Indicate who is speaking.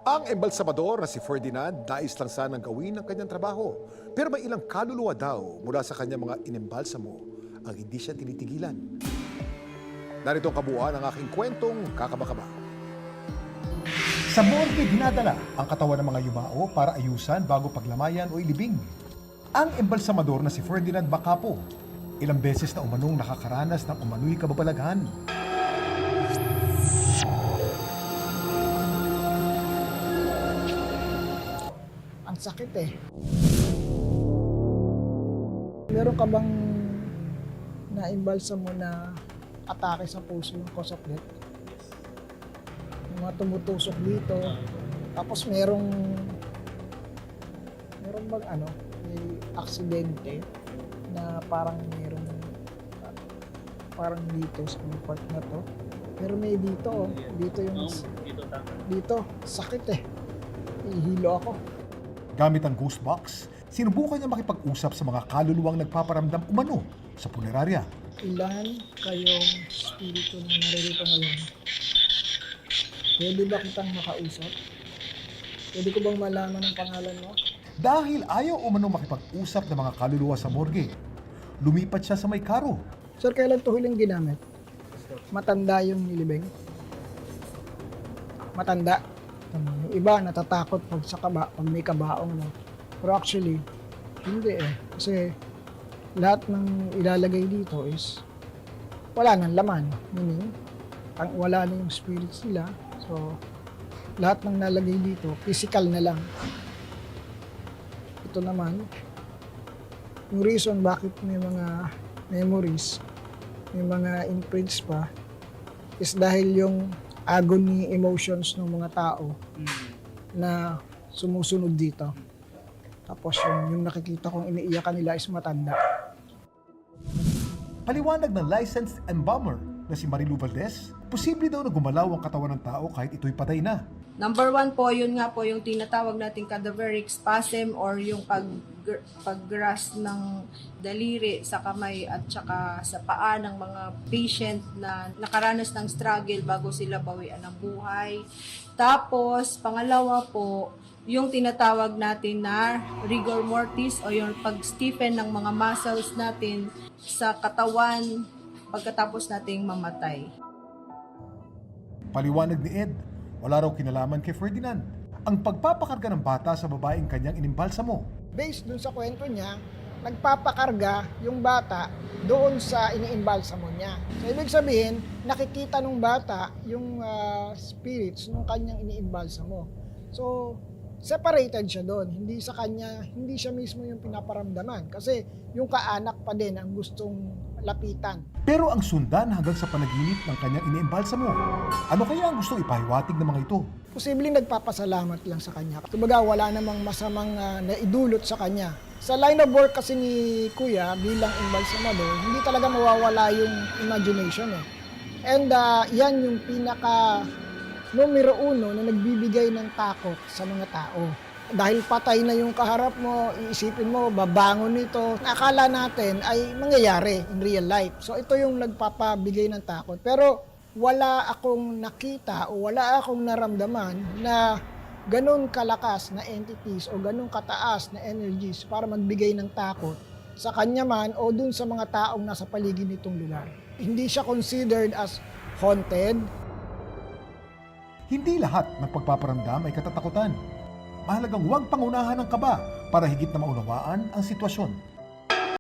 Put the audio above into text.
Speaker 1: Ang embalsamador na si Ferdinand nais lang sanang gawin ang kanyang trabaho. Pero may ilang kaluluwa daw mula sa kanyang mga inembalsamo ang hindi siya tinitigilan. Narito ang kabuuan ng aking kwentong kakabakaba.
Speaker 2: Sa morgue dinadala ang katawan ng mga yumao para ayusan bago paglamayan o ilibing. Ang embalsamador na si Ferdinand Bacapo, ilang beses na umanong nakakaranas ng umano'y kababalaghan.
Speaker 3: Ang sakit eh. Meron ka bang naimbalsa mo na atake sa puso yung cause of death? Yung mga tumutusok dito. Tapos merong bang may aksidente na parang parang dito sa part na to. Pero may dito, dito yung dito, sakit eh. Ihilo ako.
Speaker 2: Gamit ang ghost box, sinubukan niya makipag-usap sa mga kaluluwang nagpaparamdam umano sa punerarya.
Speaker 3: Ilan kayong spirito na naririto ngayon? Pwede ba kitang makausap? Pwede ko bang malaman ang pangalan mo?
Speaker 2: Dahil ayaw umano makipag-usap ng mga kaluluwa sa morgue, lumipat siya sa may karo.
Speaker 3: Sir, kailan ito huling ginamit? Matanda yung nilibing? Matanda? Yung iba natatakot pag may kabaong. No? Pero actually, hindi eh. Kasi lahat ng ilalagay dito is wala nang laman. Meaning, wala na yung spirits nila. So, lahat ng nalagay dito, physical na lang. Ito naman, yung reason bakit may mga memories, may mga imprints pa, is dahil yung agony emotions ng mga tao na sumusunod dito. Tapos yung nakikita kong iniiyakan nila is matanda.
Speaker 2: Paliwanag ng licensed embalmer na si Marilu Valdez, posible daw na gumalaw ang katawan ng tao kahit ito'y patay na.
Speaker 4: Number 1 po, yun nga po yung tinatawag nating cadaveric spasm or yung paggrasp ng daliri sa kamay at saka sa paa ng mga patient na nakaranas ng struggle bago sila bawian ng buhay. Tapos, pangalawa po, yung tinatawag natin na rigor mortis o yung pag-stiffen ng mga muscles natin sa katawan pagkatapos nating mamatay.
Speaker 2: Paliwanag ni Ed, wala raw kinalaman kay Ferdinand ang pagpapakarga ng bata sa babaeng kanyang inimbalsamo.
Speaker 3: Based dun sa kwento niya, nagpapakarga yung bata doon sa iniimbalsamo niya. So, ibig sabihin, nakikita nung bata yung spirits nung kanyang iniimbalsamo. So, separated siya doon. Hindi sa kanya, hindi siya mismo yung pinaparamdaman. Kasi yung kaanak pa din ang gustong lapitan.
Speaker 2: Pero ang sundan hanggang sa panaginip ng kanyang iniimbalsamo. Ano kaya ang gustong ipahiwatig ng mga ito?
Speaker 3: Posibleng nagpapasalamat lang sa kanya. Kumbaga, wala namang masamang naidulot sa kanya. Sa line of work kasi ni Kuya bilang embalsamador, hindi talaga mawawala yung imagination eh. And yan yung pinaka numero 1 na nagbibigay ng takot sa mga tao. Dahil patay na yung kaharap mo, iisipin mo, babangon nito. Akala natin ay mangyayari in real life. So ito yung nagpapabigay ng takot. Pero wala akong nakita o wala akong naramdaman na ganun kalakas na entities o ganun kataas na energies para magbigay ng takot sa kanya man o dun sa mga taong nasa paligid nitong lugar. Hindi siya considered as haunted.
Speaker 2: Hindi lahat ng pagpaparamdam ay katatakutan. Mahalagang huwag pangunahan ng kaba para higit na maunawaan ang sitwasyon.